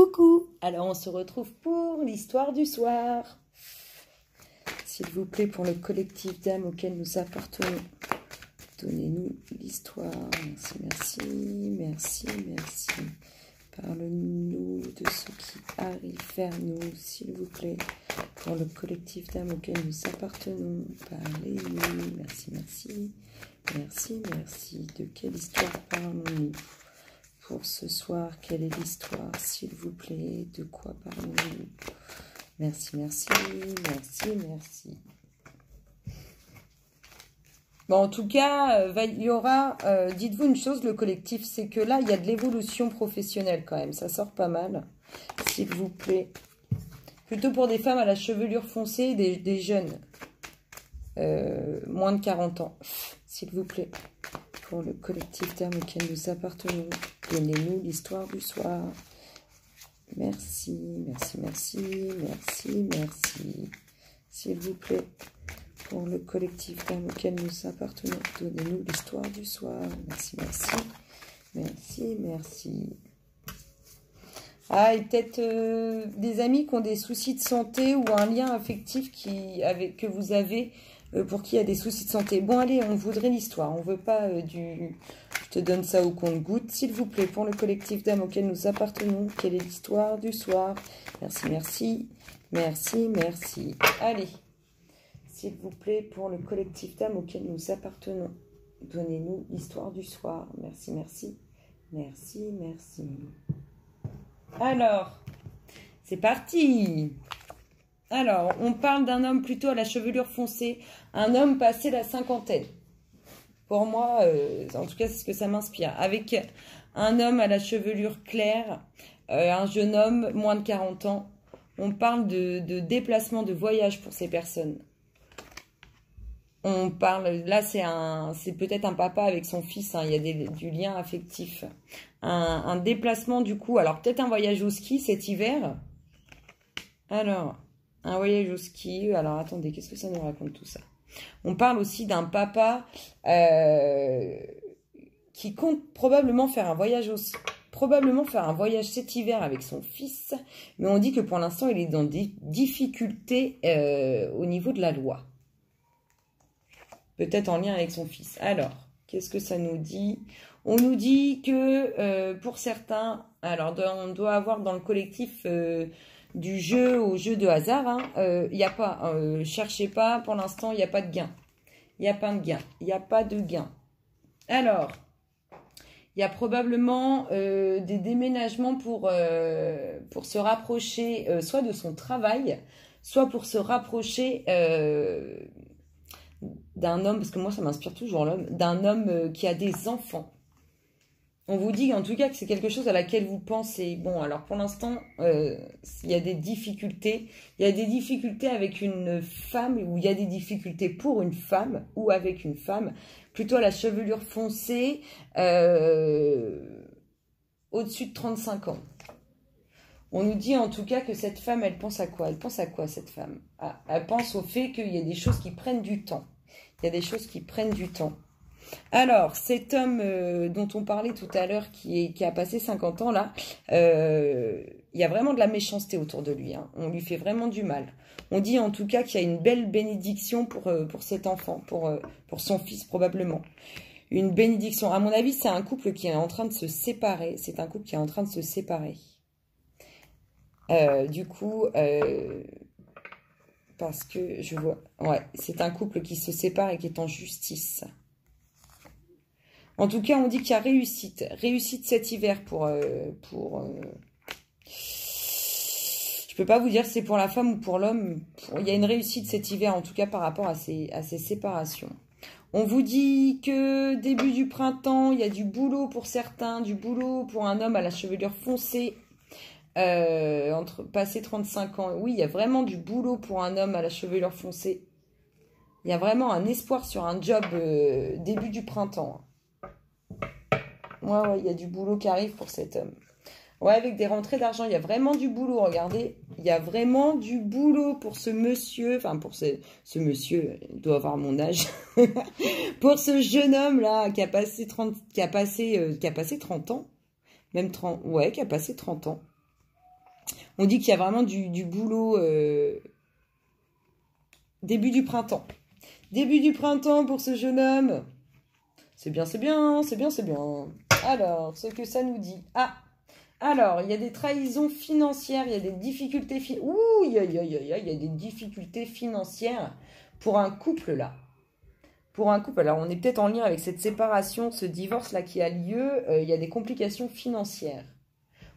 Coucou, alors on se retrouve pour l'histoire du soir. S'il vous plaît, pour le collectif d'âmes auquel nous appartenons, donnez-nous l'histoire. Merci, merci, merci, merci. Parle-nous de ce qui arrive vers nous, s'il vous plaît. Pour le collectif d'âmes auquel nous appartenons, parlez-nous. Merci, merci, merci, merci. De quelle histoire parlons-nous? Pour ce soir, quelle est l'histoire, s'il vous plaît? De quoi parlons-nous? Merci, merci, merci, merci. Bon, en tout cas, il y aura, dites-vous une chose, le collectif, c'est que là, il y a de l'évolution professionnelle quand même. Ça sort pas mal, s'il vous plaît. Plutôt pour des femmes à la chevelure foncée, des jeunes, moins de 40 ans, s'il vous plaît. Pour le collectif d'âmes auquel nous appartenons, donnez-nous l'histoire du soir. Merci, merci, merci, merci, merci. S'il vous plaît, pour le collectif d'âmes auquel nous appartenons, donnez-nous l'histoire du soir. Merci, merci, merci, merci. Ah, et peut-être des amis qui ont des soucis de santé ou un lien affectif que vous avez, pour qui il y a des soucis de santé. Bon, allez, on voudrait l'histoire. On ne veut pas du... Je te donne ça au compte-gouttes. S'il vous plaît, pour le collectif d'âmes auquel nous appartenons, quelle est l'histoire du soir? Merci, merci, merci, merci. Allez, s'il vous plaît, pour le collectif d'âmes auquel nous appartenons, donnez-nous l'histoire du soir. Merci, merci, merci, merci. Alors, c'est parti. Alors, on parle d'un homme plutôt à la chevelure foncée, un homme passé la cinquantaine. Pour moi, en tout cas, c'est ce que ça m'inspire. Avec un homme à la chevelure claire, un jeune homme, moins de 40 ans. On parle de déplacement, de voyage pour ces personnes. On parle, là, c'est peut-être un papa avec son fils, hein, il y a du lien affectif. Un déplacement, du coup, alors peut-être un voyage au ski cet hiver. Alors... un voyage au ski. Alors, attendez, qu'est-ce que ça nous raconte tout ça? On parle aussi d'un papa qui compte probablement faire un voyage cet hiver avec son fils. Mais on dit que pour l'instant, il est dans des difficultés au niveau de la loi. Peut-être en lien avec son fils. Alors, qu'est-ce que ça nous dit? On nous dit que pour certains, alors on doit avoir dans le collectif... du jeu au jeu de hasard, hein, y a pas, cherchez pas, pour l'instant, il n'y a pas de gain. Il n'y a pas de gain. Il n'y a pas de gain. Alors, il y a probablement des déménagements pour se rapprocher, soit de son travail, soit pour se rapprocher d'un homme, parce que moi, ça m'inspire toujours l'homme, d'un homme qui a des enfants. On vous dit en tout cas que c'est quelque chose à laquelle vous pensez. Bon, alors pour l'instant, il y a des difficultés. Il y a des difficultés avec une femme, ou il y a des difficultés pour une femme, ou avec une femme, plutôt à la chevelure foncée, au-dessus de 35 ans. On nous dit en tout cas que cette femme, elle pense à quoi? Elle pense à quoi, cette femme? Ah, elle pense au fait qu'il y a des choses qui prennent du temps. Il y a des choses qui prennent du temps. Alors, cet homme dont on parlait tout à l'heure, qui a passé 50 ans, là, il y a vraiment de la méchanceté autour de lui. Hein. On lui fait vraiment du mal. On dit en tout cas qu'il y a une belle bénédiction pour cet enfant, pour son fils probablement. Une bénédiction. À mon avis, c'est un couple qui est en train de se séparer. C'est un couple qui est en train de se séparer. Du coup... parce que je vois... Ouais, c'est un couple qui se sépare et qui est en justice. En tout cas, on dit qu'il y a réussite. Réussite cet hiver pour je peux pas vous dire si c'est pour la femme ou pour l'homme. Il y a une réussite cet hiver, en tout cas par rapport à ces séparations. On vous dit que début du printemps, il y a du boulot pour certains, du boulot pour un homme à la chevelure foncée, passé 35 ans. Oui, il y a vraiment du boulot pour un homme à la chevelure foncée. Il y a vraiment un espoir sur un job début du printemps. Ouais, il y a du boulot qui arrive pour cet homme. Ouais, avec des rentrées d'argent, il y a vraiment du boulot, regardez. Il y a vraiment du boulot pour ce monsieur, enfin pour ce monsieur, il doit avoir mon âge. Pour ce jeune homme-là qui a passé 30 ans, même 30, ouais, qui a passé 30 ans. On dit qu'il y a vraiment du boulot début du printemps. Début du printemps pour ce jeune homme. C'est bien, c'est bien, c'est bien, c'est bien. Alors, ce que ça nous dit. Ah, alors, il y a des trahisons financières, il y a des difficultés il y a des difficultés financières pour un couple là. Pour un couple, alors on est peut-être en lien avec cette séparation, ce divorce-là qui a lieu, il y a des complications financières.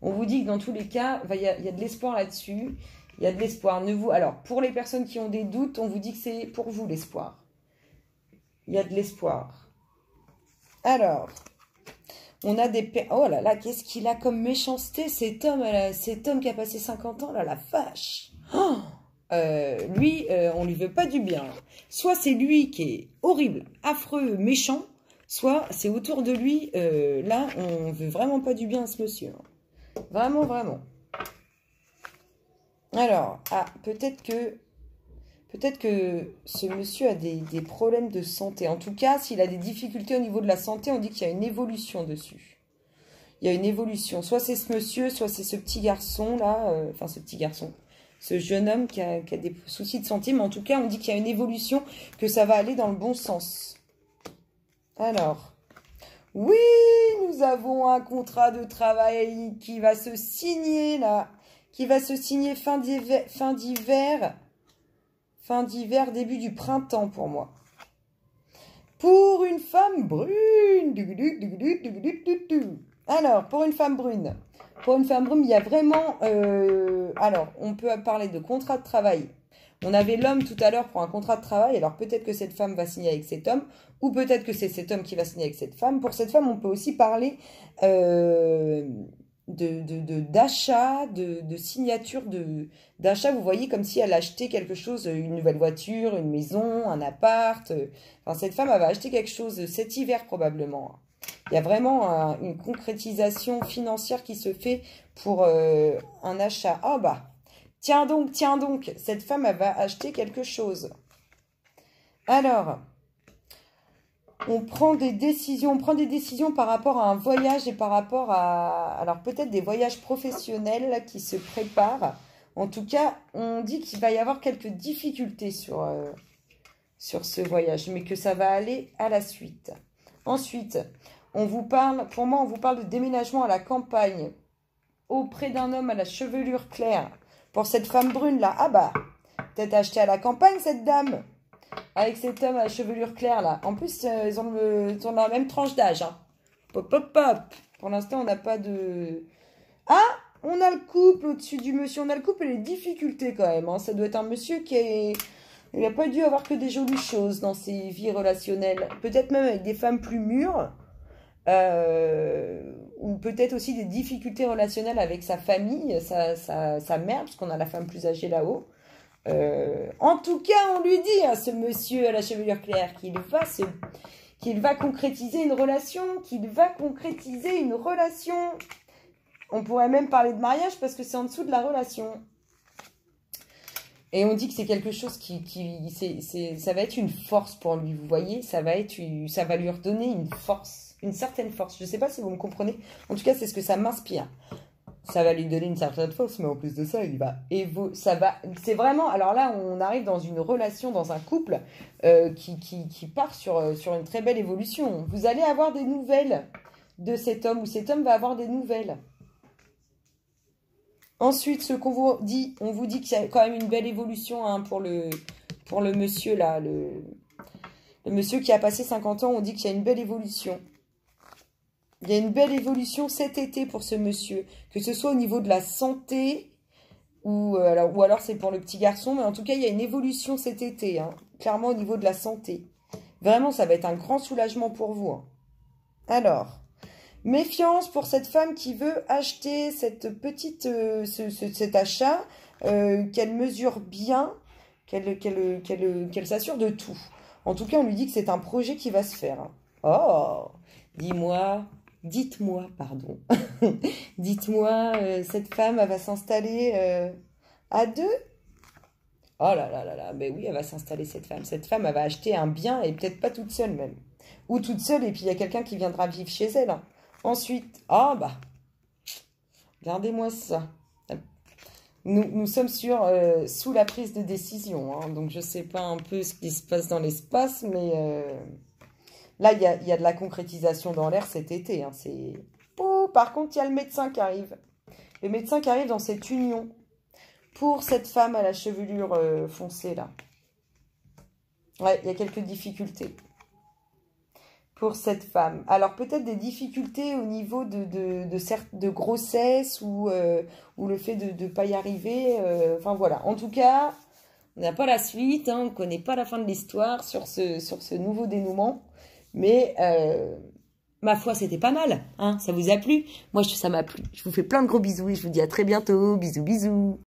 On vous dit que dans tous les cas, il y a de l'espoir là-dessus. Il y a de l'espoir. Alors, pour les personnes qui ont des doutes, on vous dit que c'est pour vous l'espoir. Il y a de l'espoir. Alors, on a des... Oh là là, qu'est-ce qu'il a comme méchanceté, cet homme qui a passé 50 ans, là, la vache. Oh, lui, on lui veut pas du bien. Soit c'est lui qui est horrible, affreux, méchant, soit c'est autour de lui, là, on veut vraiment pas du bien à ce monsieur. Vraiment, vraiment. Alors, peut-être que ce monsieur a des problèmes de santé. En tout cas, s'il a des difficultés au niveau de la santé, on dit qu'il y a une évolution dessus. Il y a une évolution. Soit c'est ce monsieur, soit c'est ce petit garçon là, enfin ce petit garçon, ce jeune homme qui a des soucis de santé. Mais en tout cas, on dit qu'il y a une évolution, que ça va aller dans le bon sens. Alors, oui, nous avons un contrat de travail qui va se signer là, qui va se signer fin d'hiver, début du printemps pour moi. Pour une femme brune. Alors, pour une femme brune, il y a vraiment... alors, on peut parler de contrat de travail. On avait l'homme tout à l'heure pour un contrat de travail. Alors, peut-être que cette femme va signer avec cet homme, ou peut-être que c'est cet homme qui va signer avec cette femme. Pour cette femme, on peut aussi parler d'achat, de signature d'achat. Vous voyez, comme si elle achetait quelque chose, une nouvelle voiture, une maison, un appart. Enfin, cette femme, elle va acheter quelque chose cet hiver probablement. Il y a vraiment une concrétisation financière qui se fait pour un achat. Ah bah, tiens donc, cette femme, elle va acheter quelque chose. Alors, on prend des décisions par rapport à un voyage et par rapport à, alors peut-être des voyages professionnels là, qui se préparent. En tout cas, on dit qu'il va y avoir quelques difficultés sur ce voyage, mais que ça va aller à la suite. Ensuite, pour moi, on vous parle de déménagement à la campagne, auprès d'un homme à la chevelure claire. Pour cette femme brune là, ah bah, peut-être acheter à la campagne cette dame. Avec cet homme à la chevelure claire, là. En plus, ils ont la même tranche d'âge. Hein. Pop, pop, pop. Pour l'instant, on n'a pas de... Ah, on a le couple au-dessus du monsieur. On a le couple et les difficultés, quand même. Hein. Ça doit être un monsieur qui est... Il n'a pas dû avoir que des jolies choses dans ses vies relationnelles. Peut-être même avec des femmes plus mûres. Ou peut-être aussi des difficultés relationnelles avec sa famille, sa mère, puisqu'on a la femme plus âgée là-haut. En tout cas, on lui dit à ce monsieur à la chevelure claire qu'il va concrétiser une relation, On pourrait même parler de mariage parce que c'est en dessous de la relation. Et on dit que c'est quelque chose ça va être une force pour lui, vous voyez, ça va lui redonner une force, une certaine force. Je ne sais pas si vous me comprenez. En tout cas, c'est ce que ça m'inspire. Ça va lui donner une certaine force, mais en plus de ça, c'est vraiment, alors là, on arrive dans une relation, dans un couple qui part sur une très belle évolution. Vous allez avoir des nouvelles de cet homme, ou cet homme va avoir des nouvelles. Ensuite, ce qu'on vous dit, on vous dit qu'il y a quand même une belle évolution hein, pour le monsieur là, le monsieur qui a passé 50 ans, on dit qu'il y a une belle évolution. Il y a une belle évolution cet été pour ce monsieur, que ce soit au niveau de la santé ou alors c'est pour le petit garçon, mais en tout cas, il y a une évolution cet été, hein, clairement au niveau de la santé. Vraiment, ça va être un grand soulagement pour vous. Hein. Alors, méfiance pour cette femme qui veut acheter cette petite, cet achat, qu'elle mesure bien, qu'elle s'assure de tout. En tout cas, on lui dit que c'est un projet qui va se faire. Hein. Oh, dites-moi, pardon. Dites-moi, cette femme, elle va s'installer à deux? Oh là là là là, mais oui, elle va s'installer cette femme. Cette femme, elle va acheter un bien et peut-être pas toute seule même. Ou toute seule et puis il y a quelqu'un qui viendra vivre chez elle. Hein. Ensuite, regardez-moi ça. Nous sommes sous la prise de décision, hein, donc je ne sais pas un peu ce qui se passe dans l'espace, mais là, il y a de la concrétisation dans l'air cet été. Hein, oh, par contre, il y a le médecin qui arrive. Le médecin qui arrive dans cette union pour cette femme à la chevelure foncée, là. Ouais, il y a quelques difficultés pour cette femme. Alors, peut-être des difficultés au niveau de grossesse ou le fait de ne pas y arriver. Enfin, voilà. En tout cas, on n'a pas la suite. Hein, on ne connaît pas la fin de l'histoire sur ce nouveau dénouement. Mais, ma foi, c'était pas mal. Hein, ça vous a plu? Moi, ça m'a plu. Je vous fais plein de gros bisous et je vous dis à très bientôt. Bisous, bisous.